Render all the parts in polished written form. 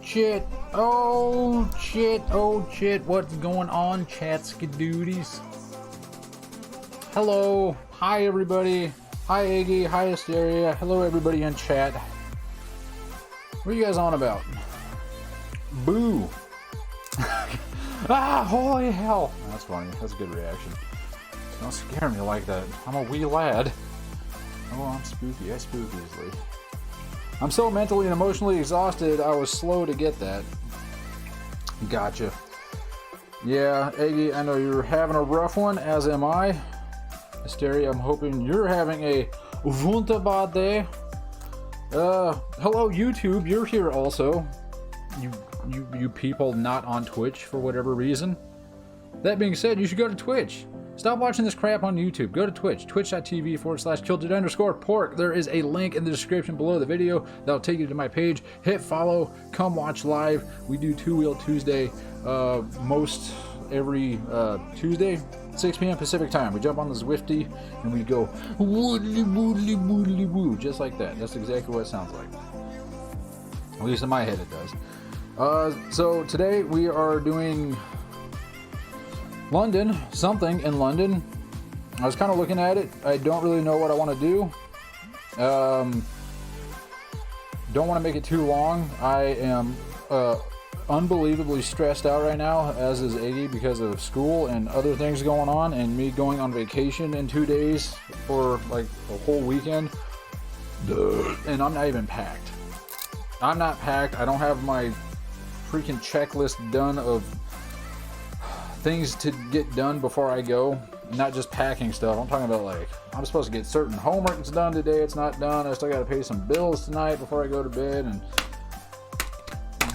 shit. Oh shit. Oh shit. What's going on, chat skidooties? Hello. Hi everybody. Hi Iggy. Hi Hysteria. Hello everybody in chat. What are you guys on about? Boo. Ah, holy hell. That's funny. That's a good reaction. Don't scare me like that. I'm a wee lad. Oh, I'm spooky. I spook easily. I'm so mentally and emotionally exhausted, I was slow to get that. Gotcha. Yeah, Eggy, I know you're having a rough one, as am I. Hysteria, I'm hoping you're having a wunderbar day. Hello YouTube, you're here also. You people not on Twitch for whatever reason. That being said, you should go to Twitch. Stop watching this crap on YouTube. Go to Twitch, twitch.tv/killdude_pork. There is a link in the description below the video that'll take you to my page. Hit follow, come watch live. We do Two Wheel Tuesday most every Tuesday, 6 p.m. Pacific time. We jump on the Zwifty and we go woodly woodly woodly woo, just like that. That's exactly what it sounds like. At least in my head it does. So today we are doing London, something in London. I was kind of looking at it. I don't really know what I want to do. Don't want to make it too long. I am unbelievably stressed out right now, as is Iggy, because of school and other things going on, and me going on vacation in 2 days for like a whole weekend. And I'm not even packed. I'm not packed. I don't have my freaking checklist done of things to get done before I go. Not just packing stuff. I'm talking about, like, I'm supposed to get certain homework that's done today. It's not done. I still got to pay some bills tonight before I go to bed and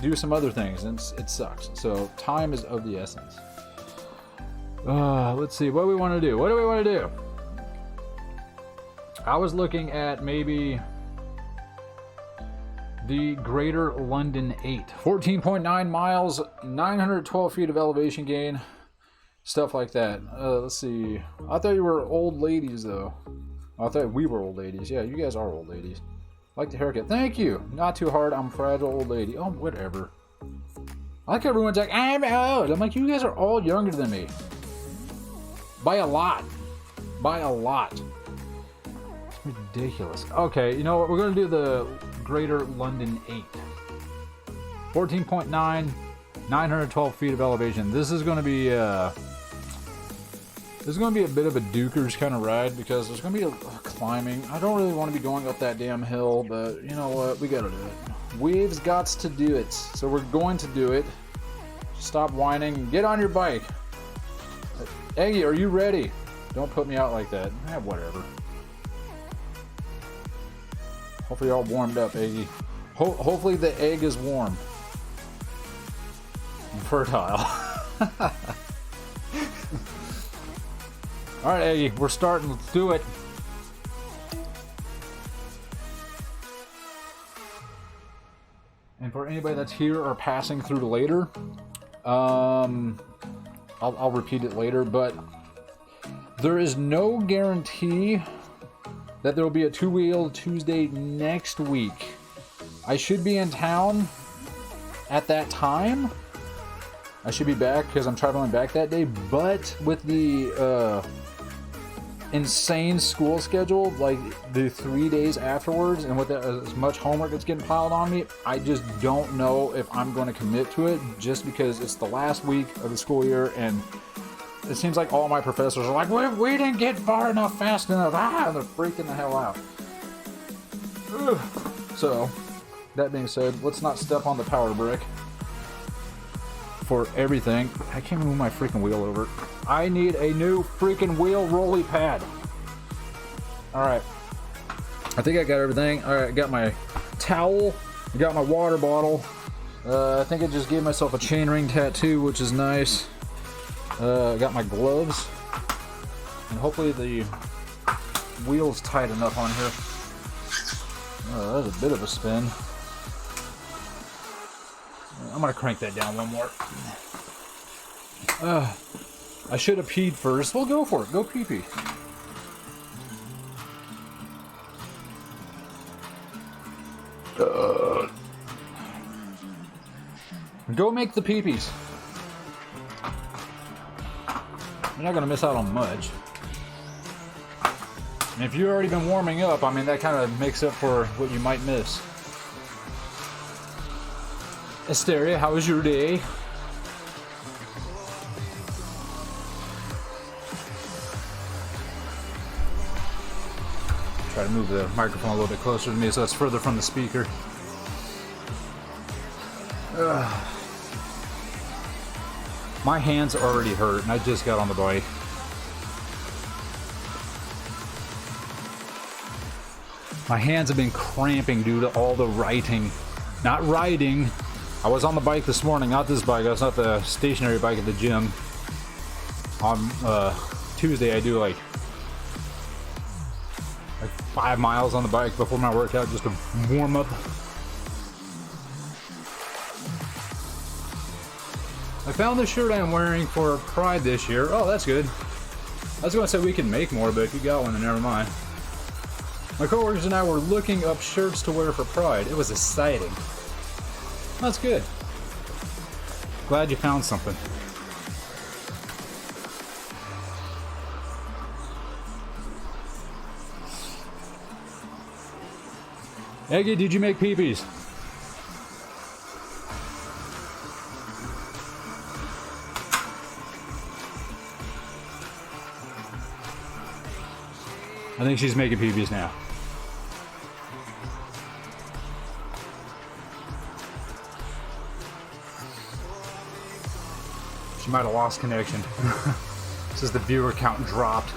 do some other things, and it sucks. So time is of the essence. Let's see what we want to do. What do we want to do? I was looking at maybe the Greater London 8. 14.9 miles, 912 feet of elevation gain, stuff like that. Let's see. I thought you were old ladies, though. I thought we were old ladies. Yeah, you guys are old ladies. Like the haircut. Thank you. Not too hard. I'm fragile old lady. Oh, whatever. I like everyone's like, I'm old. I'm like, you guys are all younger than me. By a lot. By a lot. It's ridiculous. Okay, you know what? We're going to do the Greater London 8. 14.9, 912 feet of elevation. This is going to be a bit of a dukers kind of ride, because there's going to be a climbing. I don't really want to be going up that damn hill, but you know what? We got to do it. We've got to do it. So we're going to do it. Stop whining. Get on your bike. Eggy, are you ready? Don't put me out like that. Whatever. Hopefully you're all warmed up, Eggy. Hopefully the egg is warm. And fertile. Alright, Eggy, we're starting. Let's do it. And for anybody that's here or passing through later, I'll repeat it later, but there is no guarantee that there will be a Two Wheel Tuesday next week. I should be in town at that time. I should be back because I'm traveling back that day, but with the insane school schedule, like the 3 days afterwards, and with as much homework that's getting piled on me, I just don't know if I'm going to commit to it, just because it's the last week of the school year, and it seems like all my professors are like, we didn't get far enough fast enough. And they're freaking the hell out. Ugh. So, that being said, let's not step on the power brick for everything. I can't move my freaking wheel over. I need a new freaking wheel rolly pad. Alright. I think I got everything. Alright, I got my towel. I got my water bottle. I think I just gave myself a chainring tattoo, which is nice. I got my gloves, and hopefully the wheel's tight enough on here. Oh, that was a bit of a spin. I'm gonna crank that down one more. I should have peed first. Well, go for it. Go pee-pee. Go make the peepees. You're not gonna miss out on much. And if you've already been warming up, I mean, that kind of makes up for what you might miss. Asteria, how was your day? Try to move the microphone a little bit closer to me so it's further from the speaker. My hands already hurt, and I just got on the bike. My hands have been cramping due to all the writing. Not riding. I was on the bike this morning, not this bike. That's not the stationary bike at the gym. On Tuesday, I do like 5 miles on the bike before my workout just to warm up. I found the shirt I'm wearing for Pride this year. Oh, that's good. I was going to say we can make more, but if you got one, then never mind. My coworkers and I were looking up shirts to wear for Pride. It was exciting. That's good. Glad you found something. Eggy, did you make peepees? I think she's making peepees now. She might have lost connection. Says the viewer count dropped.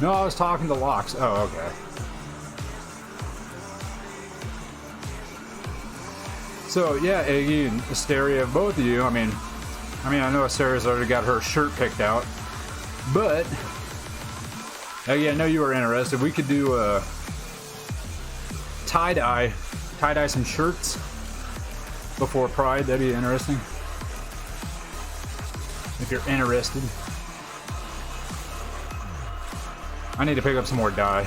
No, I was talking to Locks. Oh, okay. So yeah, Eggy and Asteria, both of you. I mean, I know Asteria's already got her shirt picked out, but Eggy, I know you were interested. We could do tie-dye some shirts before Pride. That'd be interesting. If you're interested. I need to pick up some more dye.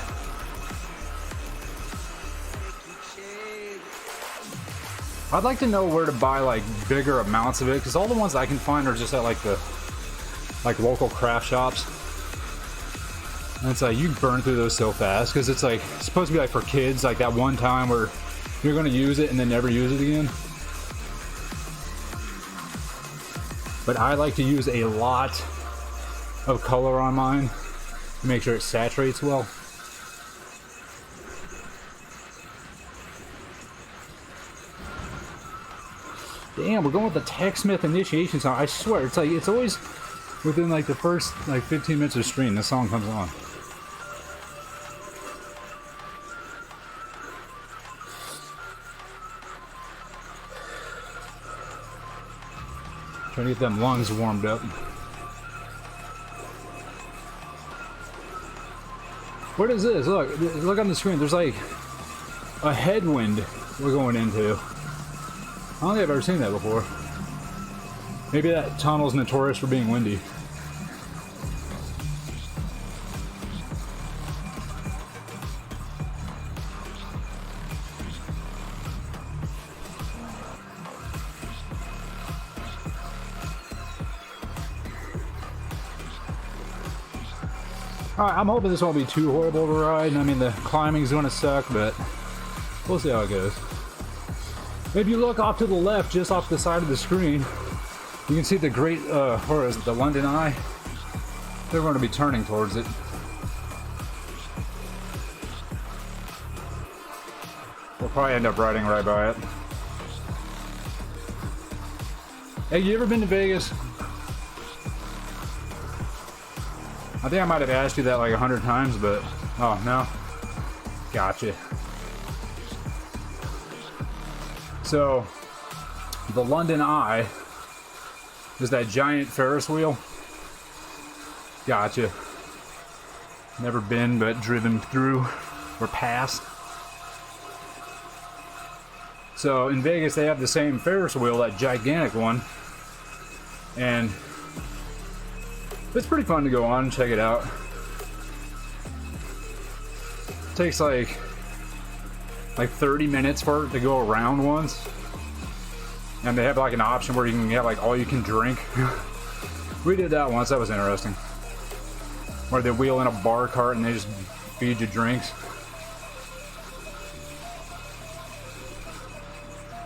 I'd like to know where to buy like bigger amounts of it, because all the ones I can find are just at like the local craft shops. And it's like you burn through those so fast, because it's like it's supposed to be like for kids, like that one time where you're going to use it and then never use it again. But I like to use a lot of color on mine to make sure it saturates well. Damn, we're going with the TechSmith initiation song. I swear, it's like it's always within like the first like 15 minutes of stream, this song comes on. Trying to get them lungs warmed up. What is this? Look on the screen. There's like a headwind we're going into. I don't think I've ever seen that before. Maybe that tunnel's notorious for being windy. Alright, I'm hoping this won't be too horrible to ride. I mean, the climbing's going to suck, but we'll see how it goes. If you look off to the left, just off the side of the screen, you can see the great, or is it the London Eye? They're going to be turning towards it. We'll probably end up riding right by it. Hey, you ever been to Vegas? I think I might have asked you that like 100 times, but oh no, gotcha. So the London Eye is that giant Ferris wheel. Gotcha. Never been, but driven through or past. So in Vegas they have the same Ferris wheel, that gigantic one, and it's pretty fun to go on and check it out. It takes like 30 minutes for it to go around once. and they have like an option where you can get like all you can drink. We did that once. That was interesting. Where they wheel in a bar cart and they just feed you drinks.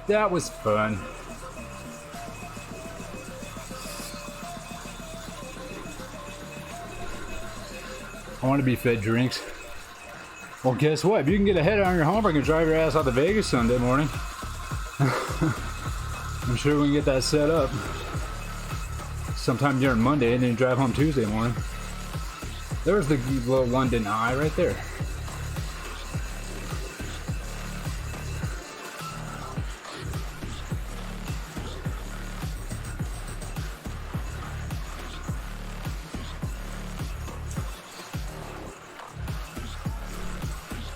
That was fun. I want to be fed drinks. Well, guess what? If you can get ahead on your homework and drive your ass out to Vegas Sunday morning, I'm sure we can get that set up sometime during Monday and then drive home Tuesday morning. There's the little London Eye right there.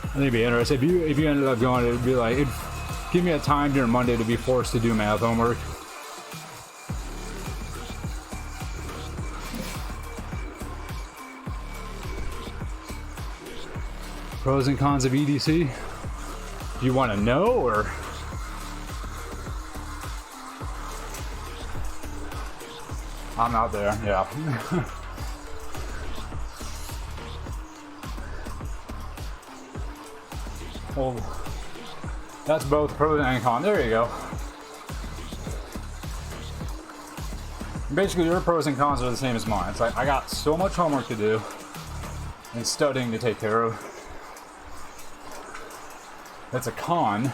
I think it'd be interesting if you ended up going. It'd be like, it'd give me a time during Monday to be forced to do math homework. Pros and cons of EDC. Do you want to know, or? I'm out there, yeah. Well, that's both pros and cons. There you go. Basically, your pros and cons are the same as mine. It's like I got so much homework to do and studying to take care of. That's a con.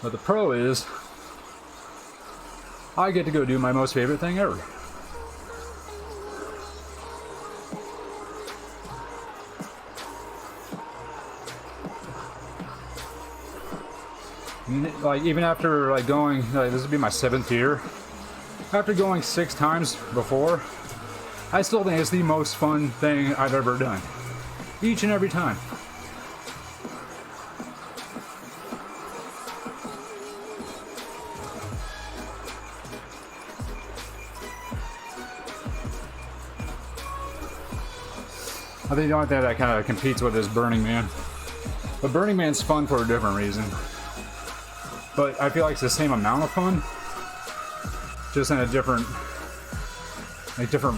But the pro is I get to go do my most favorite thing ever. Like even after like going, like, this would be my 7th year. After going 6 times before, I still think it's the most fun thing I've ever done. Each and every time. I think the only thing that kind of competes with is Burning Man. But Burning Man's fun for a different reason. But I feel like it's the same amount of fun, just in a different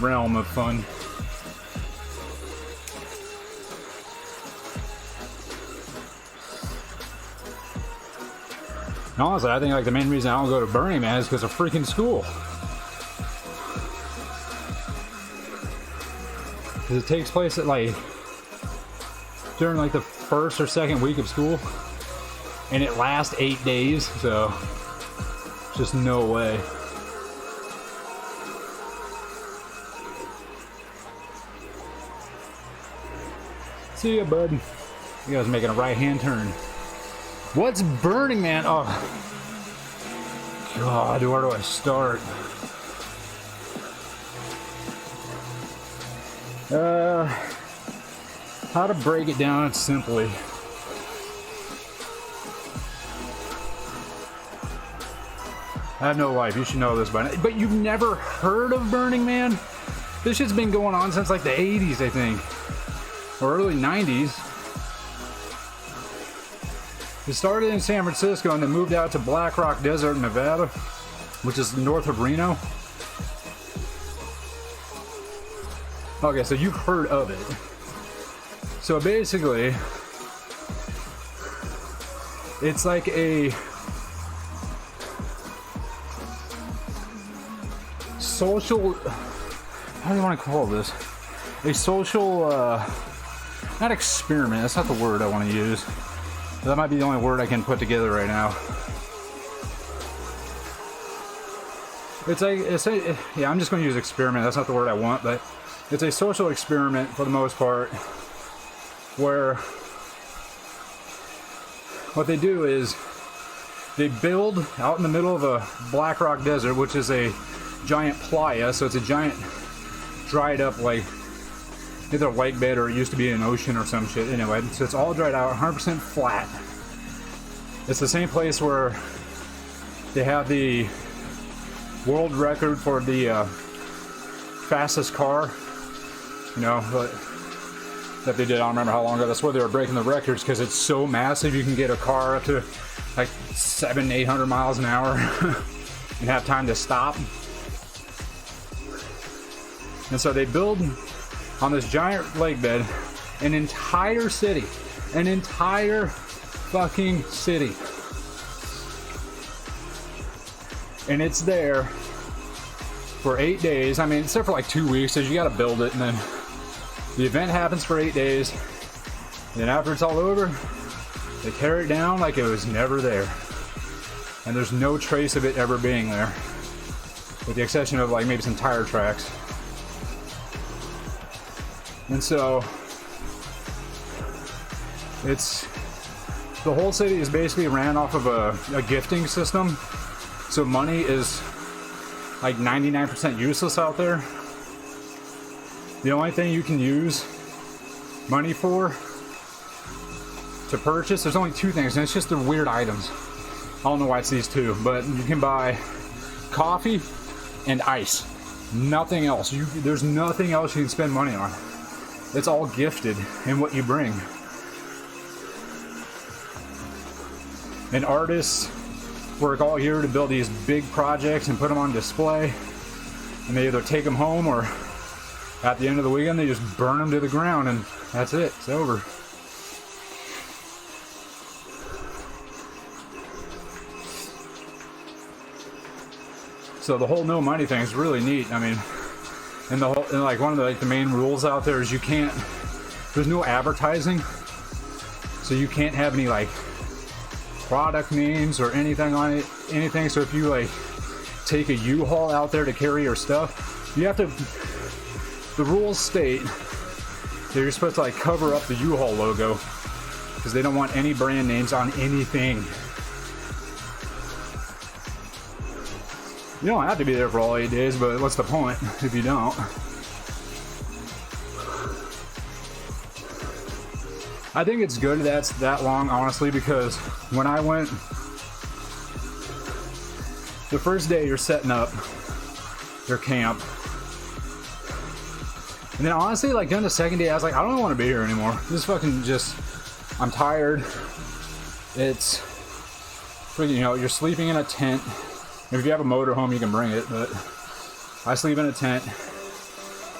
realm of fun. And honestly, I think like the main reason I don't go to Burning Man is because of freaking school. Because it takes place at like during like the first or second week of school, and it lasts 8 days, so just no way. See ya, bud. You guys making a right-hand turn. What's Burning Man? Oh, God, where do I start? How to break it down simply. I have no life. You should know this by now. But you've never heard of Burning Man? This shit's been going on since like the 80s, I think. Or early 90s. It started in San Francisco and then moved out to Black Rock Desert, Nevada, which is north of Reno. Okay, so you've heard of it. So basically, it's like a social, how do you want to call this? A social, not experiment, that's not the word I want to use. That might be the only word I can put together right now. It's like, yeah, I'm just going to use experiment, that's not the word I want, but it's a social experiment for the most part, where what they do is they build out in the middle of a Black Rock Desert, which is a giant playa, so it's a giant dried up like either lake bed or it used to be an ocean or some shit. Anyway, so it's all dried out, 100% flat. It's the same place where they have the world record for the fastest car, you know, that they did. I don't remember how long ago. That's where they were breaking the records, because it's so massive. You can get a car up to like 700-800 miles an hour and have time to stop. And so they build on this giant lake bed an entire city, an entire fucking city. And it's there for 8 days. I mean, it's there for like 2 weeks, so you gotta build it, and then the event happens for 8 days. And then after it's all over, they tear it down like it was never there. And there's no trace of it ever being there, with the exception of like maybe some tire tracks. And so it's, the whole city is basically ran off of a gifting system. So money is like 99% useless out there. The only thing you can use money for to purchase, there's only 2 things, and it's just the weird items. I don't know why it's these 2, but you can buy coffee and ice. Nothing else. There's nothing else you can spend money on. It's all gifted in what you bring. And artists work all year to build these big projects and put them on display. And they either take them home, or at the end of the weekend they just burn them to the ground, and that's it. It's over. So the whole no money thing is really neat. I mean, and like one of the main rules out there is you can't, there's no advertising, so you can't have any like product names or anything on it, anything. So if you like take a U-Haul out there to carry your stuff, you have to, the rules state that you're supposed to like cover up the U-Haul logo, because they don't want any brand names on anything. You don't have to be there for all 8 days, but what's the point if you don't? I think it's good that's that long, honestly, because when I went, the first day you're setting up your camp, and then honestly, like during the second day, I was like, I don't want to be here anymore. This is fucking just, I'm tired. It's freaking, you know, you're sleeping in a tent. If you have a motorhome, you can bring it, but I sleep in a tent.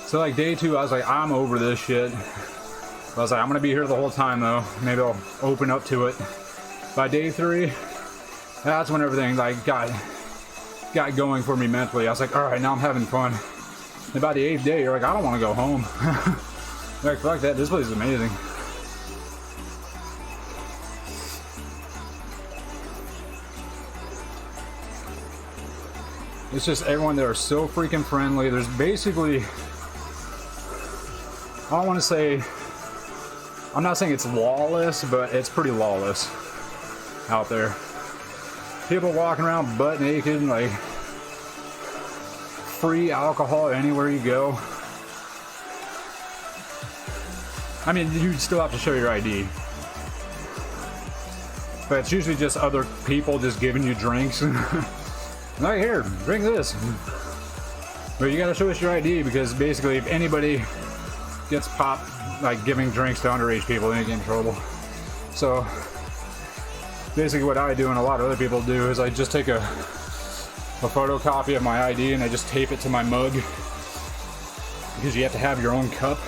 So like day 2, I was like, I'm over this shit. I was like, I'm gonna be here the whole time though. Maybe I'll open up to it. By day 3, that's when everything like got going for me mentally. I was like, all right, now I'm having fun. And by the 8th day, you're like, I don't want to go home. Like, fuck that, this place is amazing. It's just everyone there is so freaking friendly. There's basically, I don't want to say, I'm not saying it's lawless, but it's pretty lawless out there. People walking around butt naked, like free alcohol anywhere you go. I mean, you still have to show your ID, but it's usually just other people just giving you drinks. Like, here, drink this. But you gotta show us your ID, because basically if anybody gets popped like giving drinks to underage people, they get in trouble. So basically what I do, and a lot of other people do, is I just take a photocopy of my ID and I just tape it to my mug, because you have to have your own cup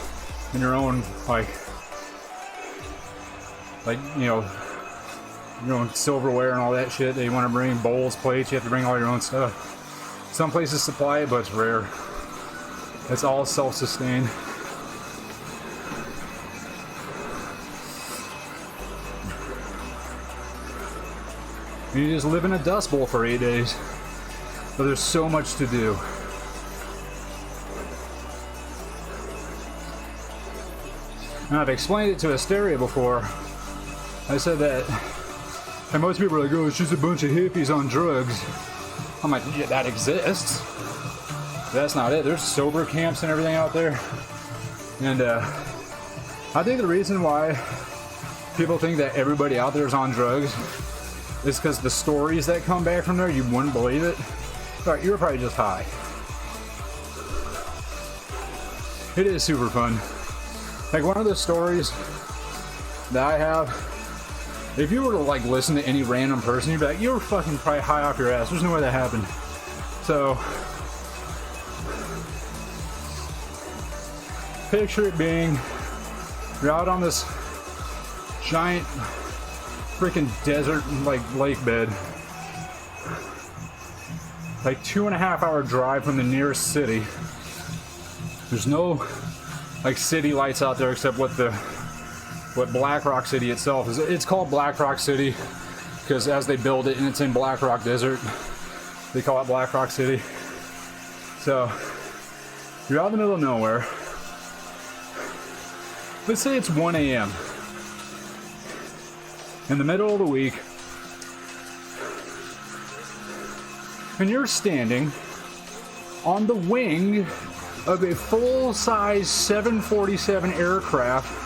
and your own like you know, your own silverware and all that shit that you want to bring, bowls, plates. You have to bring all your own stuff. Some places supply it, but it's rare. It's all self-sustained. And you just live in a dust bowl for 8 days, but there's so much to do. And I've explained it to Asteria before. I said that, and most people are like, oh, it's just a bunch of hippies on drugs. I'm like, yeah, that exists. That's not it. There's sober camps and everything out there. And I think the reason why people think that everybody out there is on drugs is because the stories that come back from there, you wouldn't believe it. Right, you were probably just high. It is super fun. Like one of the stories that I have If you were to like listen to any random person, you'd be like, you were fucking probably high off your ass. There's no way that happened. So, picture it being, you're out on this giant freaking desert like lake bed. Like 2.5 hour drive from the nearest city. There's no like city lights out there except what Black Rock City itself is. It's called Black Rock City because as they build it and it's in Black Rock Desert, they call it Black Rock City. So you're out in the middle of nowhere. Let's say it's 1 a.m. in the middle of the week, and you're standing on the wing of a full-size 747 aircraft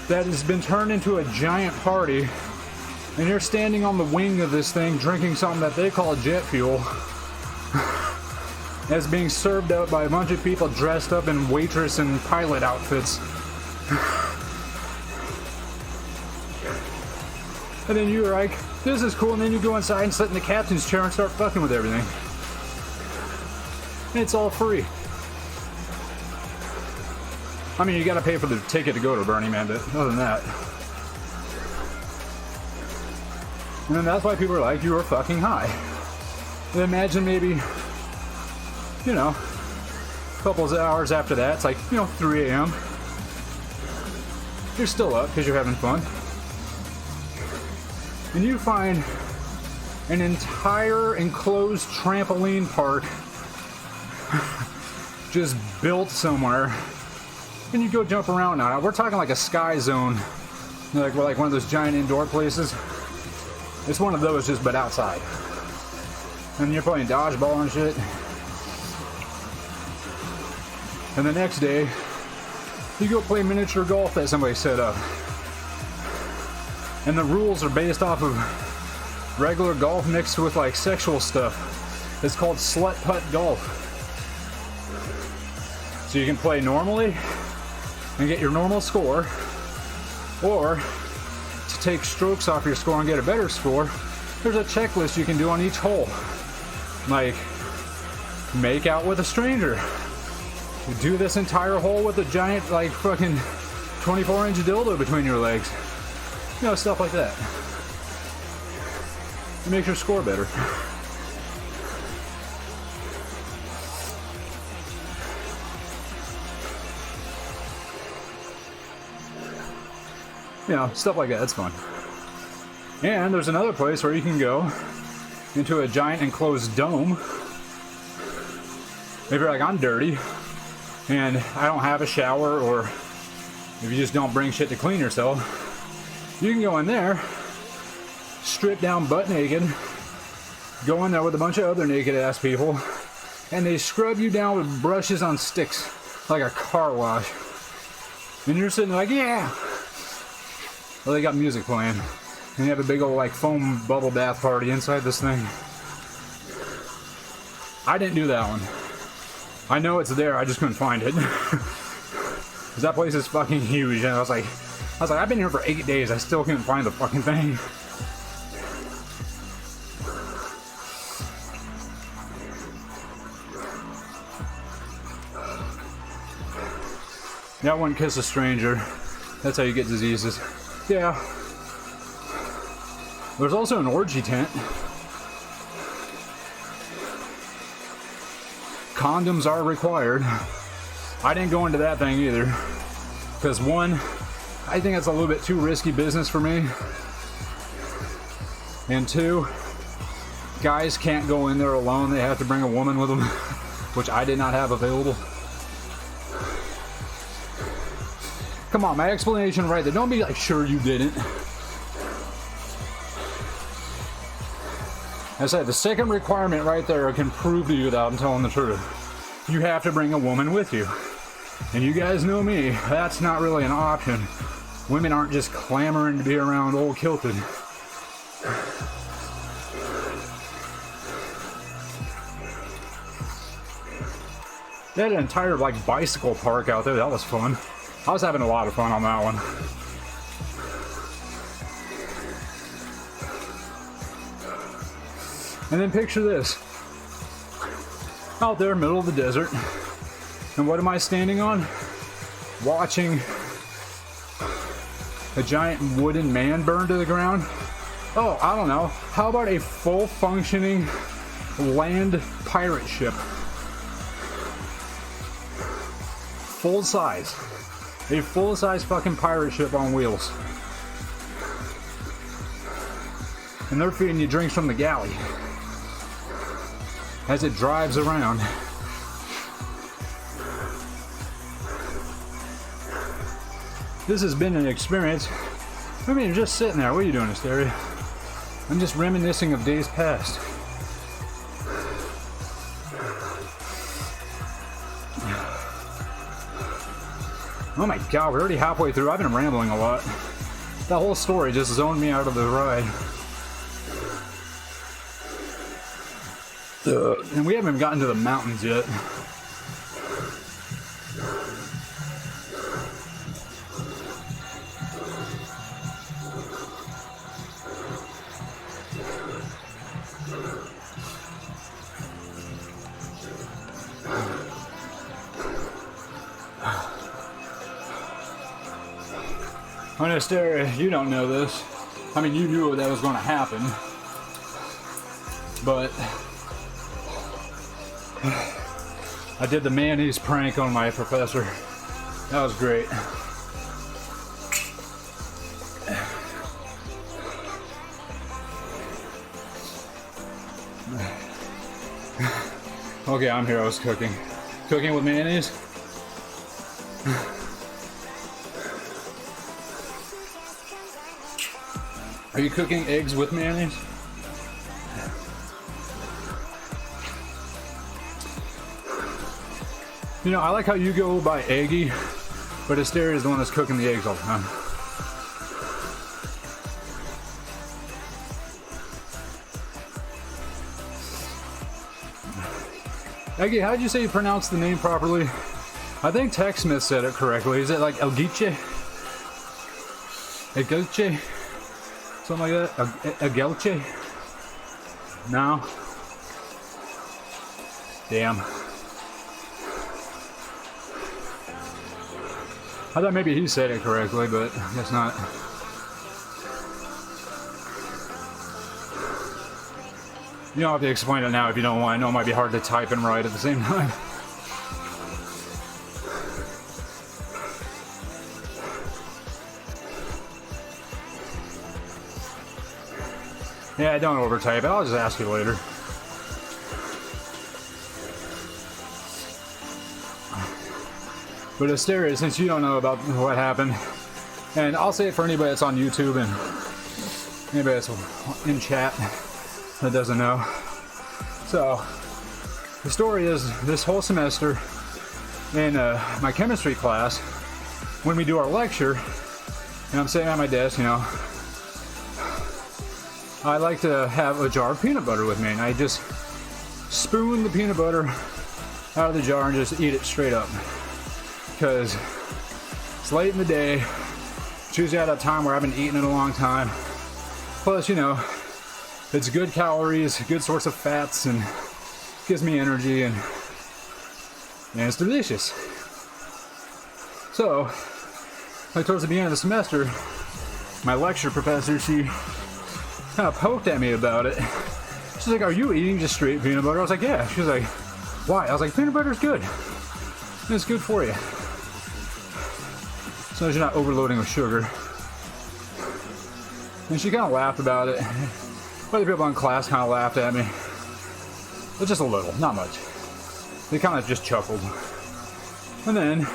that has been turned into a giant party, and you're standing on the wing of this thing drinking something that they call jet fuel that's being served up by a bunch of people dressed up in waitress and pilot outfits. And then you're like, this is cool, and then you go inside and sit in the captain's chair and start fucking with everything. And it's all free. I mean, you gotta pay for the ticket to go to Burning Man, but other than that. And then that's why people are like, you were fucking high. And imagine maybe, you know, a couple of hours after that, it's like, 3 a.m. You're still up because you're having fun. And you find an entire enclosed trampoline park just built somewhere, and you go jump around on it. We're talking like a sky zone, like we're like one of those giant indoor places. It's one of those, just but outside. And you're playing dodgeball and shit. And the next day, you go play miniature golf that somebody set up. And the rules are based off of regular golf mixed with like sexual stuff. It's called slut putt golf. So you can play normally and get your normal score, or to take strokes off your score and get a better score, there's a checklist you can do on each hole. Like, make out with a stranger. You do this entire hole with a giant, like, fucking 24-inch dildo between your legs. Stuff like that. It makes your score better. Stuff like that. That's fun. And there's another place where you can go into a giant enclosed dome. If you're like, I'm dirty and I don't have a shower, or if you just don't bring shit to clean yourself, you can go in there, strip down butt naked, go in there with a bunch of other naked ass people, and they scrub you down with brushes on sticks like a car wash. And you're sitting like, yeah. Well, they got music playing, and you have a big old like foam bubble bath party inside this thing. I didn't do that one. I know it's there, I just couldn't find it. Because that place is fucking huge, and I was like, I've been here for 8 days, I still couldn't find the fucking thing. That one, kiss a stranger. That's how you get diseases. Yeah. There's also an orgy tent. Condoms are required. I didn't go into that thing either. Because one, I think it's a little bit too risky business for me. And two, guys can't go in there alone. They have to bring a woman with them, which I did not have available. Come on, my explanation right there. Don't be like, sure you didn't. I said, the second requirement right there can prove to you that I'm telling the truth. You have to bring a woman with you. And you guys know me, that's not really an option. Women aren't just clamoring to be around old kilted. They had an entire like bicycle park out there. That was fun. I was having a lot of fun on that one. And then picture this. Out there, middle of the desert. And what am I standing on? Watching a giant wooden man burn to the ground. Oh, I don't know. How about a full functioning land pirate ship? Full size. A full size fucking pirate ship on wheels. And they're feeding you drinks from the galley as it drives around. This has been an experience. I mean, you're just sitting there. What are you doing, Hysteria? I'm just reminiscing of days past. Oh my god, we're already halfway through. I've been rambling a lot. That whole story just zoned me out of the ride. And we haven't even gotten to the mountains yet. Hysteria, you don't know this. I mean, you knew that was going to happen. But I did the mayonnaise prank on my professor. That was great. Okay, I'm here. I was cooking. Cooking with mayonnaise? Are you cooking eggs with mayonnaise? You know, I like how you go by eggy, but Hysteria is the one that's cooking the eggs all the time. Eggy, how did you say you pronounce the name properly? I think Tex Smith said it correctly. Is it like Elgiche? Elgiche? Something like that? Elgiche? No? Damn. I thought maybe he said it correctly, but I guess not. You don't have to explain it now if you don't want. I know it might be hard to type and write at the same time. Yeah, don't overtype it. I'll just ask you later. But Hysteria, since you don't know about what happened, and I'll say it for anybody that's on YouTube and anybody that's in chat that doesn't know. So, the story is this whole semester in my chemistry class, when we do our lecture, and I'm sitting at my desk, you know, I like to have a jar of peanut butter with me, and I just spoon the peanut butter out of the jar and just eat it straight up. Because it's late in the day, it's usually at a time where I haven't eaten in a long time. Plus, you know, it's good calories, good source of fats, and gives me energy, and it's delicious. So, like towards the beginning of the semester, my lecture professor, she kind of poked at me about it. She's like, "Are you eating just straight peanut butter?" I was like, "Yeah." She was like, "Why?" I was like, "Peanut butter's good. It's good for you. So you're not overloading with sugar." And she kind of laughed about it. Other people in class kind of laughed at me. But just a little, not much. They kind of just chuckled. And then,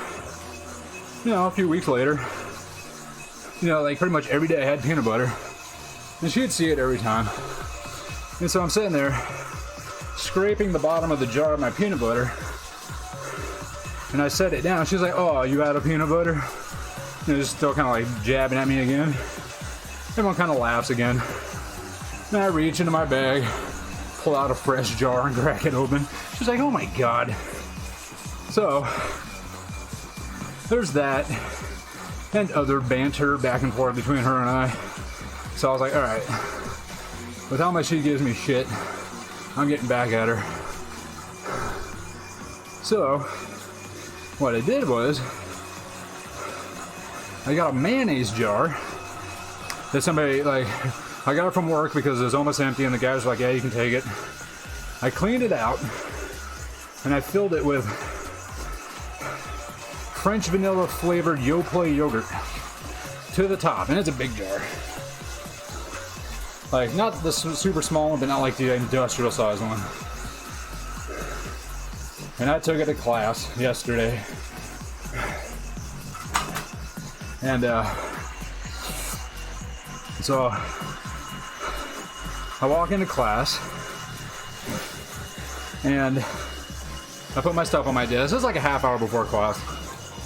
you know, a few weeks later, you know, like pretty much every day I had peanut butter. And she'd see it every time. And so I'm sitting there, scraping the bottom of the jar of my peanut butter. And I set it down. She's like, "Oh, you out of peanut butter?" And just still kind of like jabbing at me again. Everyone kind of laughs again. And I reach into my bag, pull out a fresh jar and crack it open. She's like, "Oh my god." So, there's that. And other banter back and forth between her and I. So I was like, alright. With how much she gives me shit, I'm getting back at her. So, what I did was, I got a mayonnaise jar that somebody, like, I got it from work because it was almost empty and the guy was like, yeah, you can take it. I cleaned it out and I filled it with French vanilla flavored Yoplait yogurt to the top, and it's a big jar. Like, not the super small one, but not like the industrial size one. And I took it to class yesterday. And so I walk into class and I put my stuff on my desk. It's like a half hour before class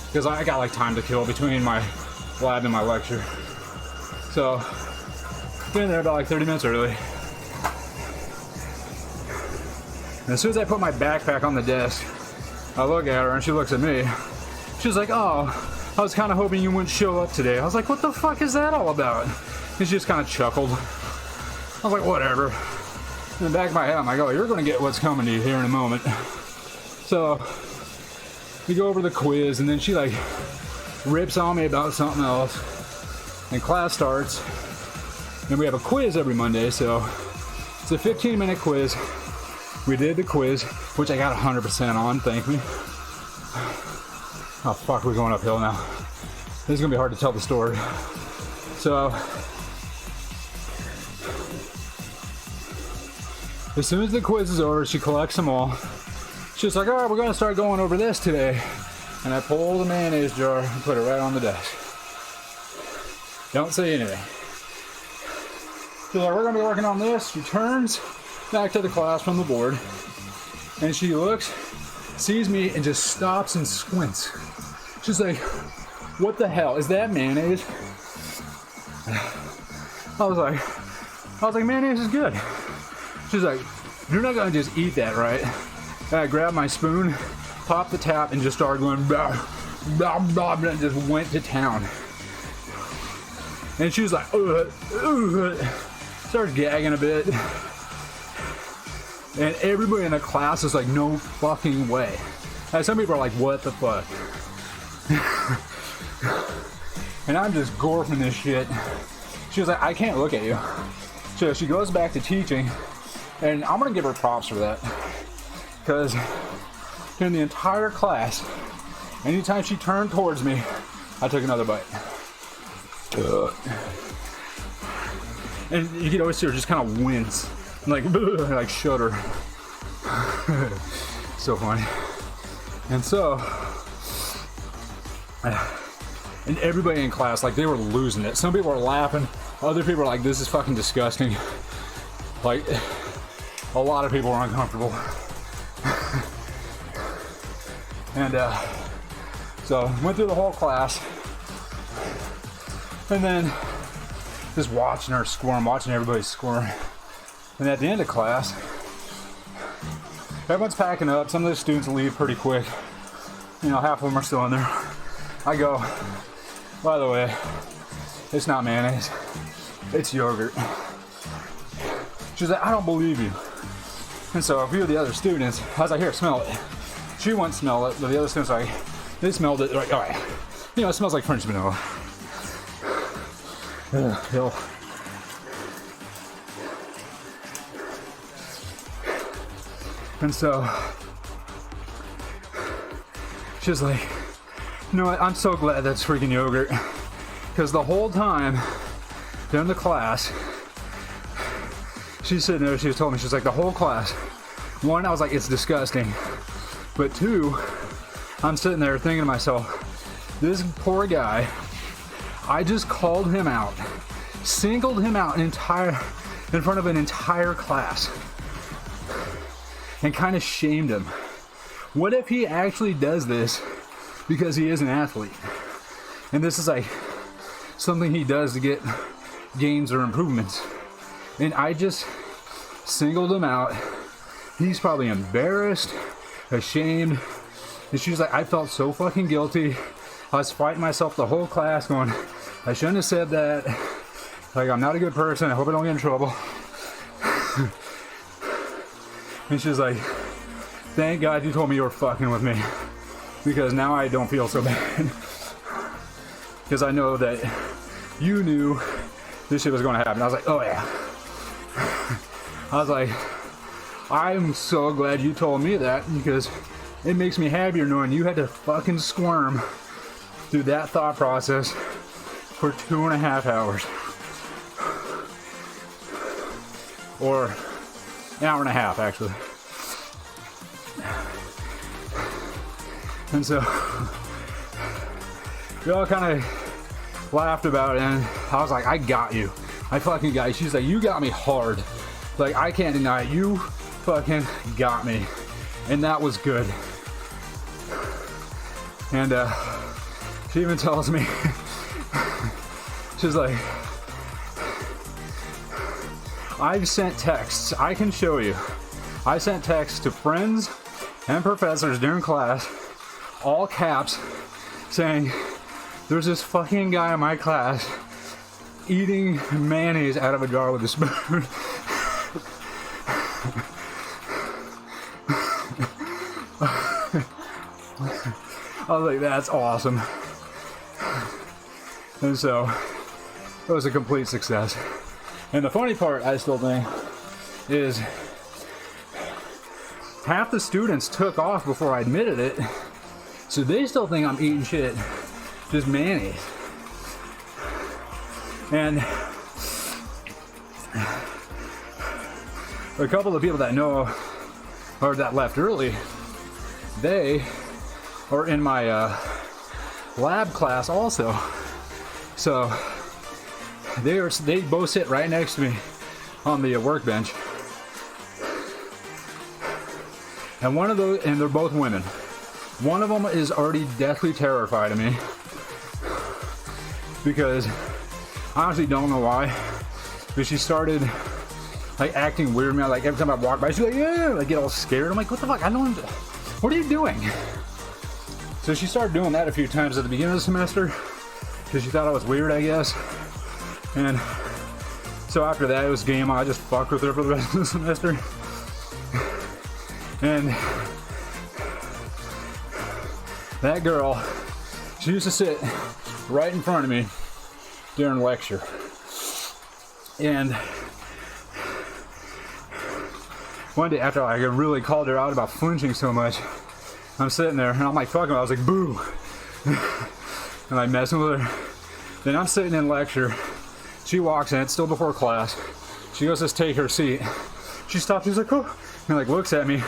because I got like time to kill between my lab and my lecture. So been there about like 30 minutes early. And as soon as I put my backpack on the desk, I look at her and she looks at me. She's like, oh, I was kind of hoping you wouldn't show up today. I was like, what the fuck is that all about? And she just kind of chuckled. I was like, whatever. In the back of my head, I'm like, oh, you're going to get what's coming to you here in a moment. So we go over the quiz and then she like rips on me about something else. And class starts. And we have a quiz every Monday, so it's a 15-minute quiz. We did the quiz, which I got 100% on, thank me. Oh fuck, we're going uphill now. This is gonna be hard to tell the story. So, as soon as the quiz is over, she collects them all. She's like, all right, we're gonna start going over this today. And I pull the mayonnaise jar and put it right on the desk. Don't say anything. She's like, we're gonna be working on this. She turns back to the class from the board and she looks, sees me, and just stops and squints. She's like, what the hell is that, mayonnaise? I was like, mayonnaise is good. She's like, you're not gonna just eat that, right? And I grabbed my spoon, popped the tap, and just started going blah, blah, blah, and just went to town. And she was like, started gagging a bit. And everybody in the class is like, no fucking way. And some people are like, what the fuck? And I'm just gorfing this shit. She was like, I can't look at you. So she goes back to teaching, and I'm gonna give her props for that. Because in the entire class, anytime she turned towards me, I took another bite. And you could always see her just kind of wince, like shudder. So funny. And so, and everybody in class, like, they were losing it. Some people were laughing, other people were like, this is fucking disgusting. Like, a lot of people were uncomfortable. And so went through the whole class, and then just watching her squirm, watching everybody squirm. And at the end of class, everyone's packing up. Some of the students leave pretty quick. You know, half of them are still in there. I go, by the way, it's not mayonnaise, it's yogurt. She's like, I don't believe you. And so a few of the other students, I was like, here, smell it. She wouldn't smell it, but the other students were like, they smelled it. They're like, all right, you know, it smells like French vanilla. Ugh, and so she's like, you know what, I'm so glad that's freaking yogurt. Because the whole time during the class, she's sitting there, she was telling me, she's like, the whole class, one, I was like, it's disgusting. But two, I'm sitting there thinking to myself, this poor guy, I just called him out, singled him out in front of an entire class, and kind of shamed him. What if he actually does this because he is an athlete? And this is like something he does to get gains or improvements. And I just singled him out. He's probably embarrassed, ashamed. And she was like, I felt so fucking guilty. I was fighting myself the whole class going, I shouldn't have said that. Like, I'm not a good person. I hope I don't get in trouble. And she's like, thank God you told me you were fucking with me, because now I don't feel so bad. Because I know that you knew this shit was going to happen. I was like, oh yeah. I was like, I'm so glad you told me that, because it makes me happier knowing you had to fucking squirm through that thought process for 2.5 hours. Or an hour and a half, actually. And so we all kind of laughed about it, and I was like, I got you. I fucking got you. She's like, you got me hard. Like, I can't deny it. You fucking got me. And that was good. And she even tells me, she's like, I've sent texts. I can show you. I sent texts to friends and professors during class, all caps, saying, there's this fucking guy in my class eating mayonnaise out of a jar with a spoon. I was like, that's awesome. And so it was a complete success. And the funny part, I still think, is half the students took off before I admitted it, so they still think I'm eating shit, just mayonnaise. And a couple of people that know, or that left early, they are in my lab class also. So they both sit right next to me on the workbench. And one of those, and they're both women. One of them is already deathly terrified of me, because I honestly don't know why, but she started like acting weird, man. Like every time I walk by, she's like, yeah, like get all scared. I'm like, what the fuck? I don't. What are you doing? So she started doing that a few times at the beginning of the semester, because she thought I was weird, I guess. And so after that, it was game on. I just fucked with her for the rest of the semester. And that girl, she used to sit right in front of me during lecture. And one day after I really called her out about flinching so much, I'm sitting there and I'm like, fuck him. I was like, boo. And I'm messing with her. Then I'm sitting in lecture. She walks in, it's still before class. She goes to take her seat. She stops, she's like, oh, and like looks at me.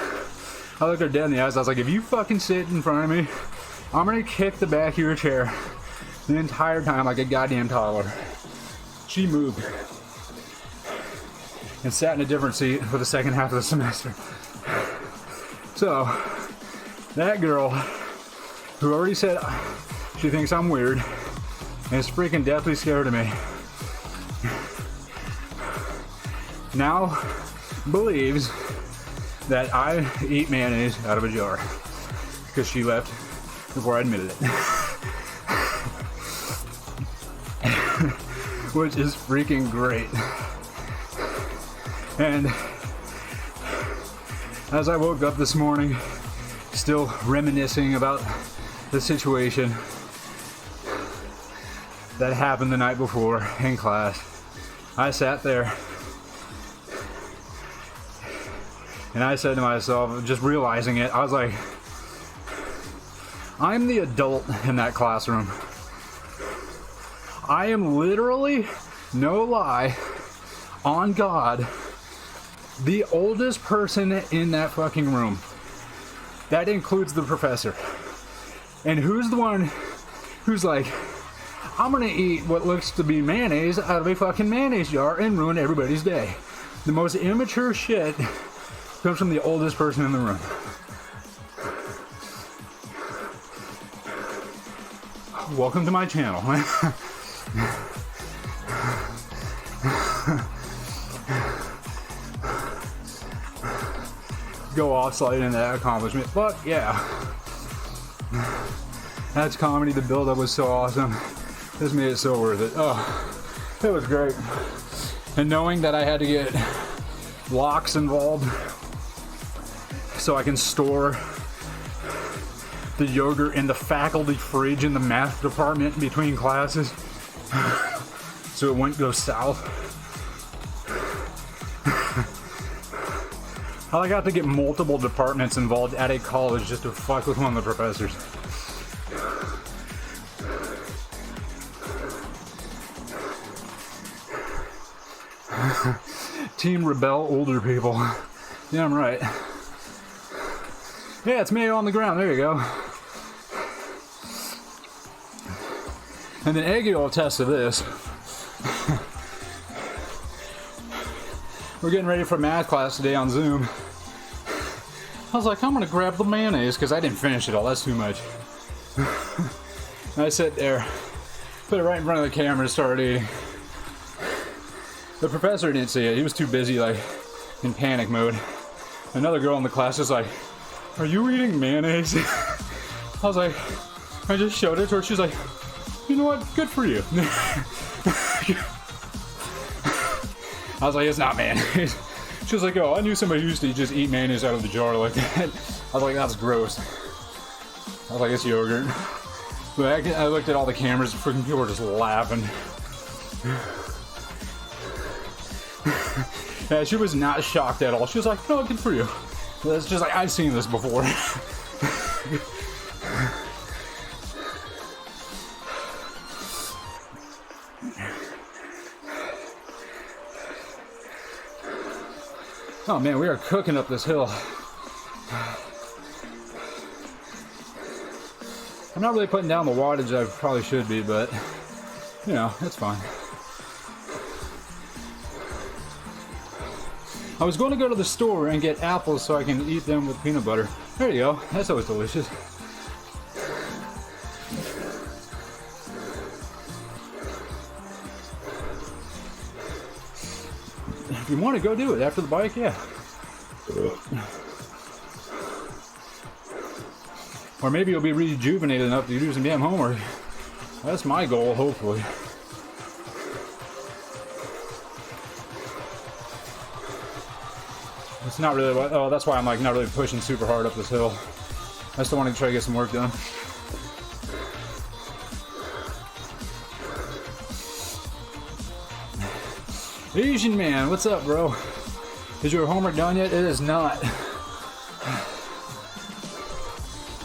I looked her dead in the eyes. I was like, if you fucking sit in front of me, I'm gonna kick the back of your chair the entire time like a goddamn toddler. She moved and sat in a different seat for the second half of the semester. So, that girl, who already said she thinks I'm weird and is freaking deathly scared of me, now believes that I eat mayonnaise out of a jar, because she left before I admitted it. Which is freaking great. And as I woke up this morning, still reminiscing about the situation that happened the night before in class, I sat there and I said to myself, just realizing it, I was like, I'm the adult in that classroom. I am literally, no lie, on God, the oldest person in that fucking room. That includes the professor. And who's the one who's like, I'm gonna eat what looks to be mayonnaise out of a fucking mayonnaise jar and ruin everybody's day. The most immature shit comes from the oldest person in the room. Welcome to my channel. Go off citing that accomplishment. Fuck yeah. That's comedy. The build-up was so awesome. This made it so worth it. Oh, it was great. And knowing that I had to get locks involved so I can store the yogurt in the faculty fridge in the math department between classes so it wouldn't go south. I got to get multiple departments involved at a college just to fuck with one of the professors. Team Rebel older people. Yeah, I'm right. Yeah, it's mayo on the ground. There you go. And then Aggie will attest to this. We're getting ready for math class today on Zoom. I was like, I'm gonna grab the mayonnaise because I didn't finish it all. That's too much. And I sit there, put it right in front of the camera and started eating. The professor didn't see it. He was too busy, like, in panic mode. Another girl in the class is like, "Are you eating mayonnaise?" I was like, I just showed it to her. She's like, "You know what? Good for you." I was like, "It's not mayonnaise." She was like, "Oh, I knew somebody who used to just eat mayonnaise out of the jar like that." I was like, "That's gross." I was like, "It's yogurt." But I looked at all the cameras, freaking people were just laughing. Yeah, she was not shocked at all. She was like, "No, good for you." It's just like, I've seen this before. Oh man, we are cooking up this hill. I'm not really putting down the wattage I probably should be, but you know, it's fine. I was going to go to the store and get apples so I can eat them with peanut butter. There you go. That's always delicious. If you want to go do it after the bike, yeah. Or maybe you'll be rejuvenated enough to do some damn homework. That's my goal, hopefully. It's not really, oh, that's why I'm like not really pushing super hard up this hill. I still want to try to get some work done. Asian man, what's up, bro? Is your homework done yet? It is not.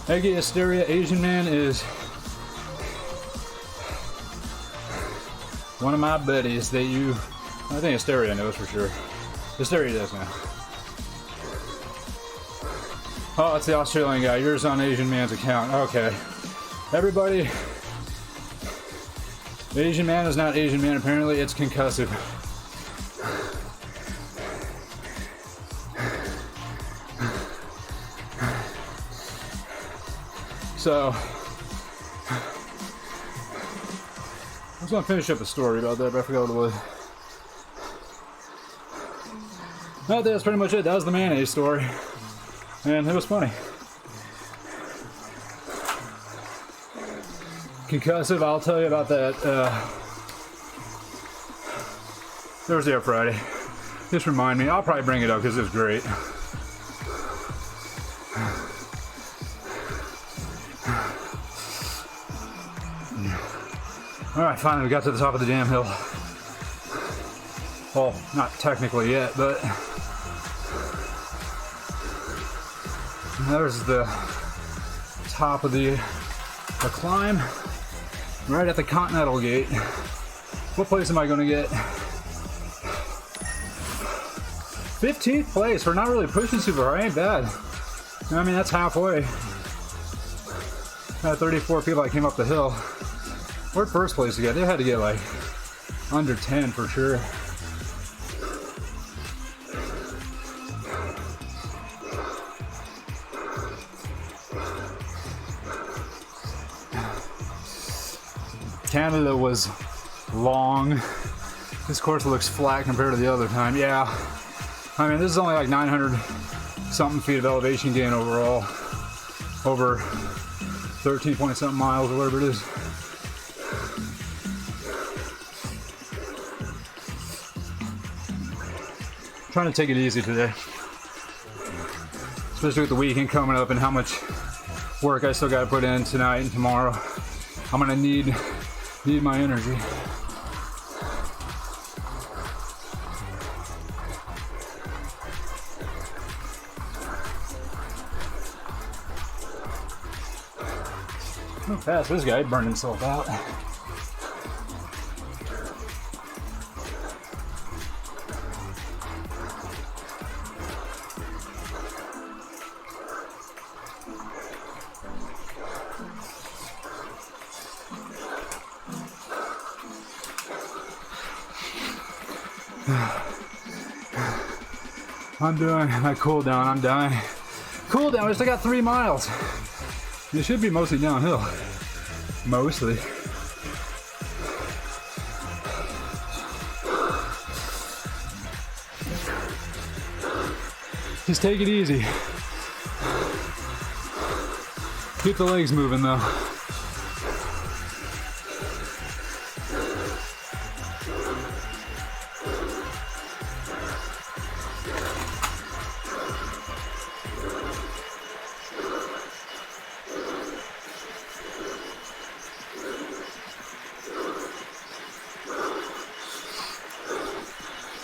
Eggy Hysteria Asian man is one of my buddies that you, I think Hysteria knows for sure. Hysteria does now. Oh, it's the Australian guy. Yours on Asian man's account. Okay. Everybody, Asian man is not Asian man. Apparently, it's concussive. So, I was going to finish up a story about that, but I forgot what it was. I think that's pretty much it. That was the mayonnaise story. And it was funny. Concussive, I'll tell you about that Thursday or Friday. Just remind me. I'll probably bring it up because it's great. Alright, finally we got to the top of the damn hill. Well, not technically yet, but there's the top of the climb, right at the Continental Gate. What place am I going to get? 15th place. We're not really pushing super hard. Ain't bad. I mean, that's halfway. Had 34 people that came up the hill. Where'd first place to get? They had to get like under 10 for sure. Canada was long. This course looks flat compared to the other time. Yeah, I mean, this is only like 900 something feet of elevation gain overall, over 13 point something miles or whatever it is. Trying to take it easy today. especially with the weekend coming up and how much work I still got to put in tonight and tomorrow. I'm gonna need my energy. Look fast this guy burned himself out. I'm doing my cool down. I'm dying. Cool down. I still got 3 miles. It should be mostly downhill. Mostly. Just take it easy. Keep the legs moving though.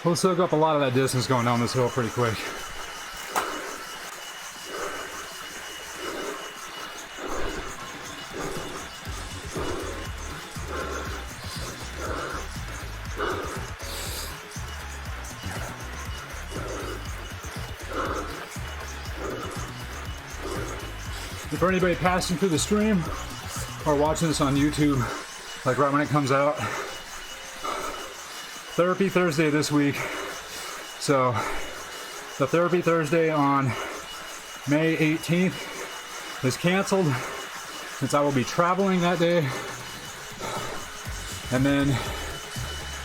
We'll soak up a lot of that distance going down this hill pretty quick. For anybody passing through the stream or watching this on YouTube, like right when it comes out, Therapy Thursday this week. So the Therapy Thursday on May 18th is canceled since I will be traveling that day. And then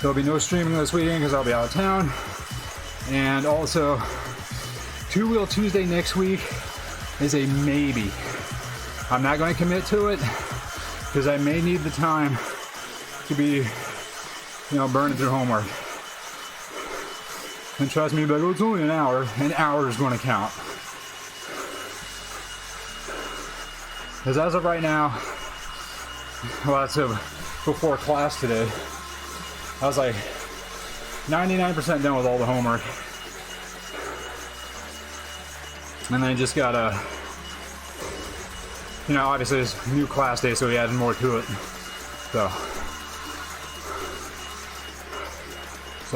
there'll be no streaming this weekend because I'll be out of town. And also, Two Wheel Tuesday next week is a maybe. I'm not going to commit to it because I may need the time to be, burning through homework. And trust me, but it's only an hour is going to count. Because as of right now, as of before class today, I was like 99% done with all the homework. And then just got obviously it's new class day, so we added more to it. So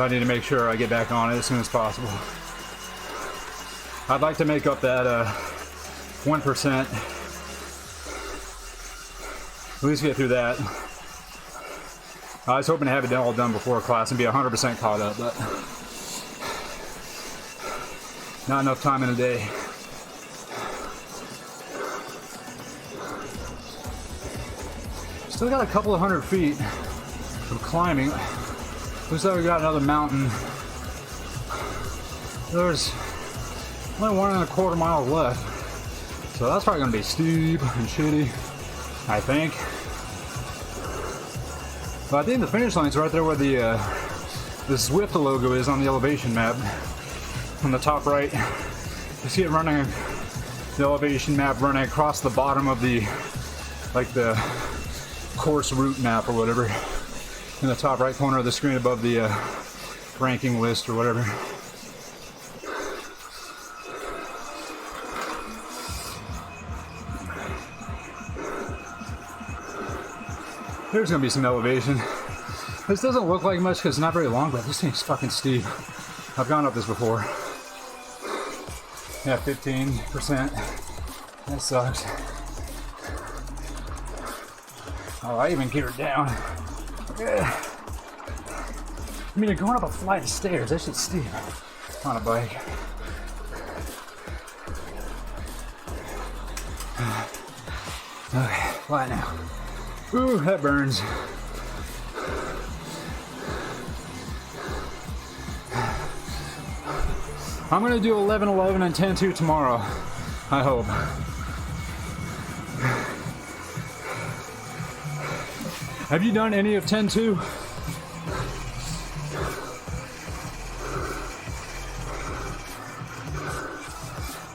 I need to make sure I get back on it as soon as possible. I'd like to make up that 1%. At least get through that. I was hoping to have it all done before class and be 100% caught up, but not enough time in a day. Still got a couple of 100 feet of climbing. Looks like we got another mountain. There's only 1.25 miles left. So that's probably gonna be steep and shitty, I think. But I think the finish line's right there where the Zwift logo is on the elevation map. On the top right. You see it running, the elevation map running across the bottom of the course route map or whatever. In the top right corner of the screen above the ranking list or whatever. There's gonna be some elevation. This doesn't look like much because it's not very long, but this thing's fucking steep. I've gone up this before. Yeah, 15%. That sucks. Oh, I even geared down. Yeah. I mean, you're going up a flight of stairs. That shit's steep on a bike. Okay, flat now. Ooh, that burns. I'm gonna do 11:11 and 10:2 tomorrow. I hope. Have you done any of 10-2?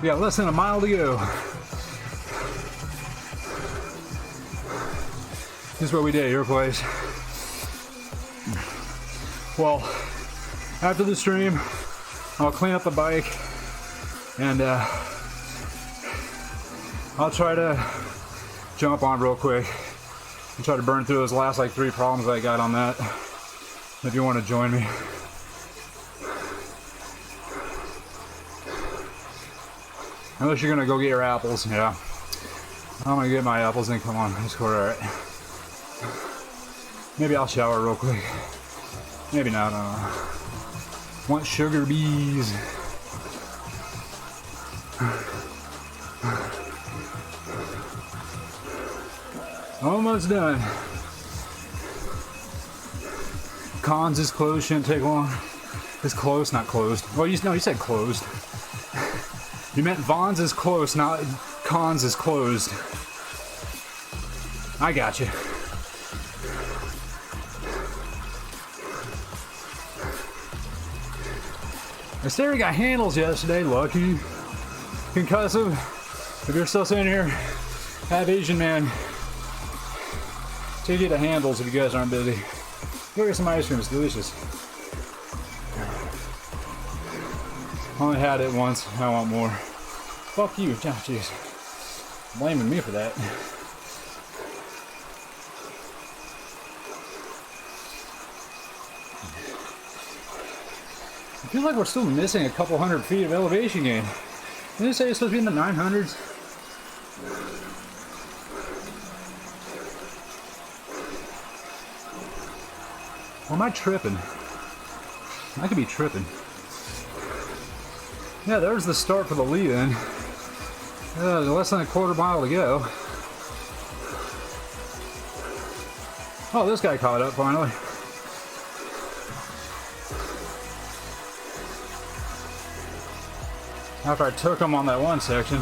We got less than a mile to go. This is what we did at your place. Well, after the stream, I'll clean up the bike and I'll try to jump on real quick and try to burn through those last like 3 problems I got on that. If you want to join me. Unless you're gonna go get your apples, yeah. I'm gonna get my apples and come on, let's go. Alright. Maybe I'll shower real quick. Maybe not, I don't know. Want sugar bees. Almost done. Cons is closed, shouldn't take long. It's closed, not closed. Well, you said closed. You meant Vaughn's is close, not Cons is closed. I got you. I still got handles yesterday, lucky. Concussive. If you're still sitting here, have Asian man take you to handles if you guys aren't busy. Go get some ice cream, it's delicious. Only had it once, I want more. Fuck you, jeez. Blaming me for that. I feel like we're still missing a couple 100 feet of elevation gain. Didn't it say it's supposed to be in the 900s? Or am I tripping? I could be tripping. Yeah, there's the start for the lead-in. Less than a quarter mile to go. Oh, this guy caught up finally. After I took him on that one section.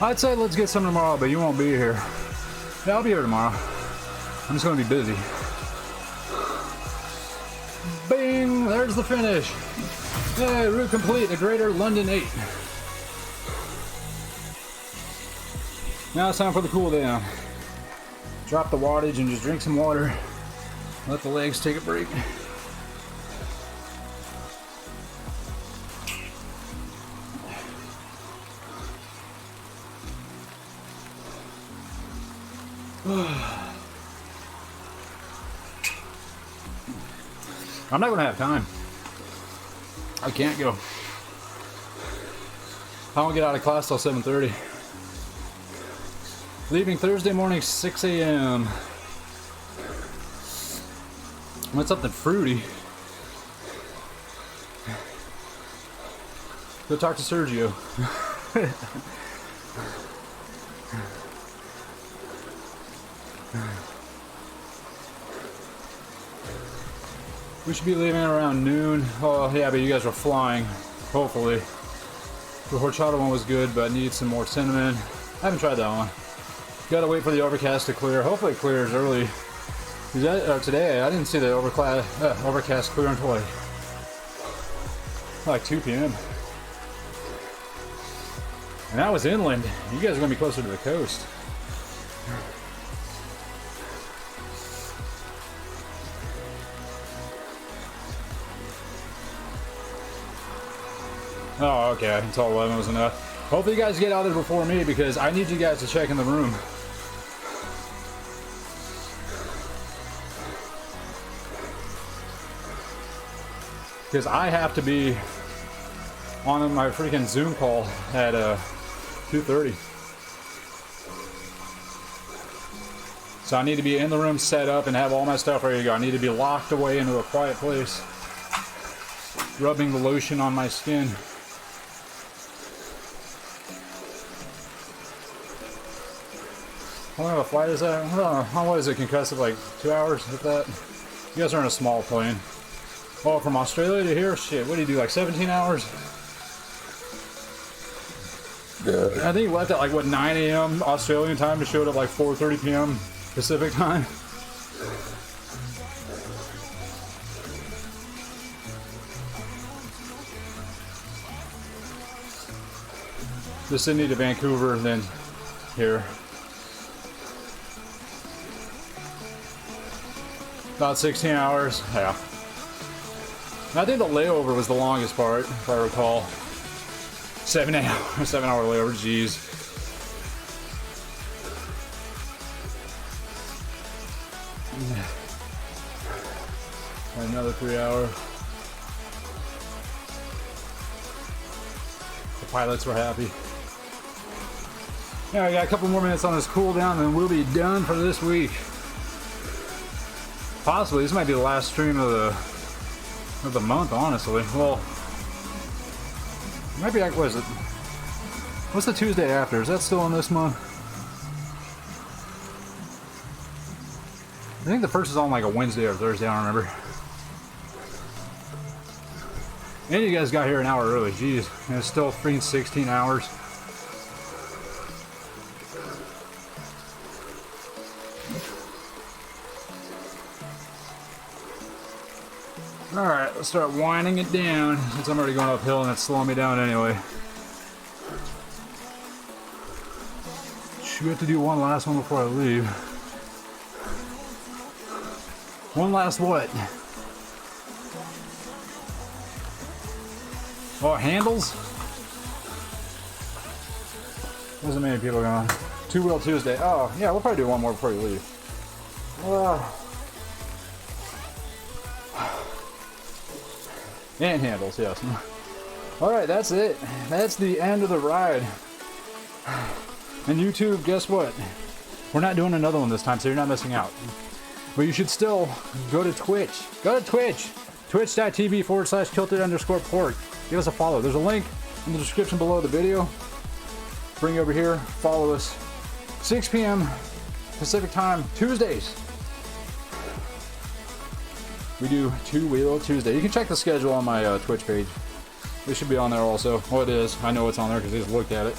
I'd say let's get some tomorrow, but you won't be here. Yeah, I'll be here tomorrow. I'm just going to be busy. Bing! There's the finish. Yay, route complete, the Greater London 8. Now it's time for the cool down. Drop the wattage and just drink some water. Let the legs take a break. I'm not gonna have time. I can't go. I don't get out of class till 7:30. Leaving Thursday morning, 6 a.m. Want something fruity? Go talk to Sergio. We should be leaving around noon. Oh yeah, but you guys were flying. Hopefully. The horchata one was good, but needs some more cinnamon. I haven't tried that one. Gotta wait for the overcast to clear. Hopefully it clears early. Today I didn't see the overcast clear until like 2 p.m. And that was inland. You guys are gonna be closer to the coast. Oh, okay. Until 11 was enough. Hopefully you guys get out there before me because I need you guys to check in the room. Because I have to be on my freaking Zoom call at 2:30. So I need to be in the room set up and have all my stuff ready to go. I need to be locked away into a quiet place, rubbing the lotion on my skin. How long of a flight is that? I don't know. How long is it concussive? Like 2 hours with that? You guys are in a small plane. Oh, from Australia to here? Shit, what do you do, like 17 hours? I think he left at like, what, 9 a.m. Australian time, to showed up like 4:30 p.m. Pacific time. the Sydney to Vancouver, and then here. About 16 hours, yeah. I think the layover was the longest part, if I recall. 7 hour layover, jeez. Another 3 hours. The pilots were happy. Yeah, I got a couple more minutes on this cooldown, and we'll be done for this week. Possibly, this might be the last stream of the month, honestly. Well, it might be, what is it? What's the Tuesday after? Is that still in this month? I think the first is on like a Wednesday or Thursday, I don't remember. And you guys got here an hour early, jeez. And it's still freaking 16 hours. Alright, let's start winding it down, since I'm already going uphill and it's slowing me down anyway. Should we have to do one last one before I leave? One last what? Oh, handles? Wasn't many people going. Two-wheel Tuesday. Oh, yeah, we'll probably do one more before you leave. And handles, yes. Alright, that's it. That's the end of the ride. And YouTube, guess what? We're not doing another one this time, so you're not missing out. But you should still go to Twitch. Go to Twitch. Twitch.tv/kilted_pork. Give us a follow. There's a link in the description below the video. Bring you over here. Follow us. 6 p.m. Pacific time, Tuesdays. We do Two-Wheel Tuesday. You can check the schedule on my Twitch page. It should be on there also. Well, it is. I know it's on there because I just looked at it.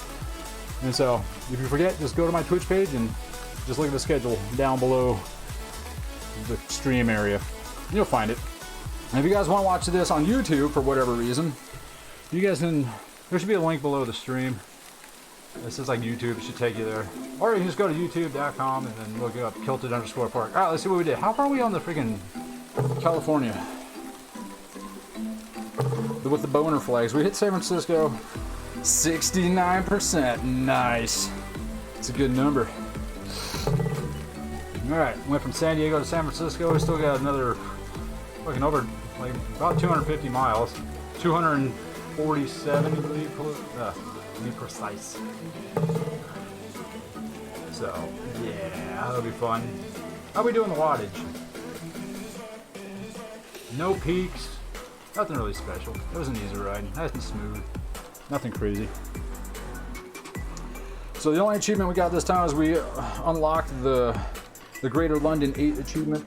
And so, if you forget, just go to my Twitch page and just look at the schedule down below the stream area. You'll find it. And if you guys want to watch this on YouTube for whatever reason, you guys can, there should be a link below the stream. This is like YouTube, it should take you there. Or you can just go to youtube.com and then look it up, kilted_pork. Alright, let's see what we did. How far are we on the freaking California? With the boner flags. We hit San Francisco, 69%. Nice. It's a good number. Alright, went from San Diego to San Francisco. We still got another fucking over, like, about 250 miles. 247, to be precise. So, yeah, that'll be fun. How we doing the wattage? No peaks. Nothing really special. It was an easy ride. Nice and smooth. Nothing crazy. So the only achievement we got this time is we unlocked the Greater London 8 achievement.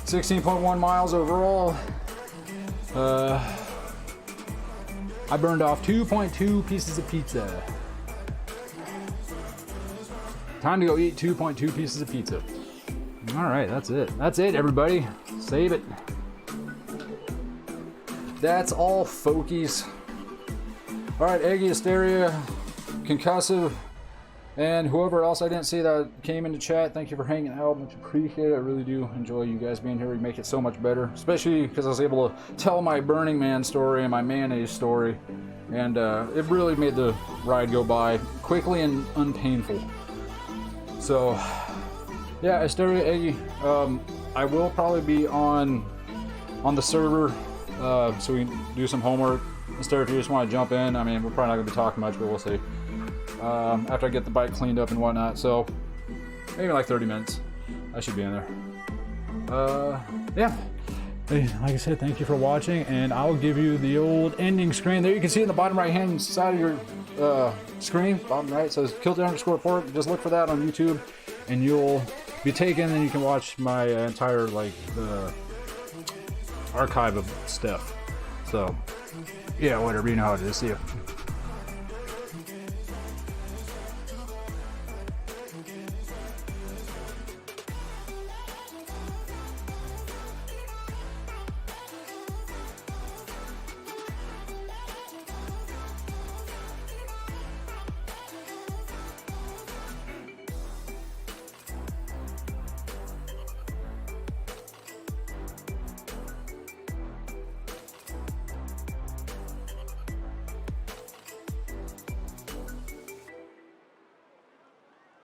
16.1 miles overall. I burned off 2.2 pieces of pizza. Time to go eat 2.2 pieces of pizza. Alright, that's it. That's it, everybody. Save it. That's all, folkies. Alright, Eggy, Hysteria, Concussive, and whoever else I didn't see that came into chat, thank you for hanging out. Much appreciated. I really do enjoy you guys being here. You make it so much better, especially because I was able to tell my Burning Man story and my mayonnaise story, and it really made the ride go by quickly and unpainful. So, yeah, Hysteria, Eggy, I will probably be on the server, so we can do some homework. Hysteria, if you just want to jump in, I mean, we're probably not going to be talking much, but we'll see. After I get the bike cleaned up and whatnot, so maybe like 30 minutes I should be in there. Yeah, hey, like I said, thank you for watching, and I'll give you the old ending screen there. You can see in the bottom right hand side of your screen, bottom right, says kilted_pork. Just look for that on YouTube and you'll be taken, and you can watch my entire like the archive of stuff. So yeah, whatever, you know how it is. See ya.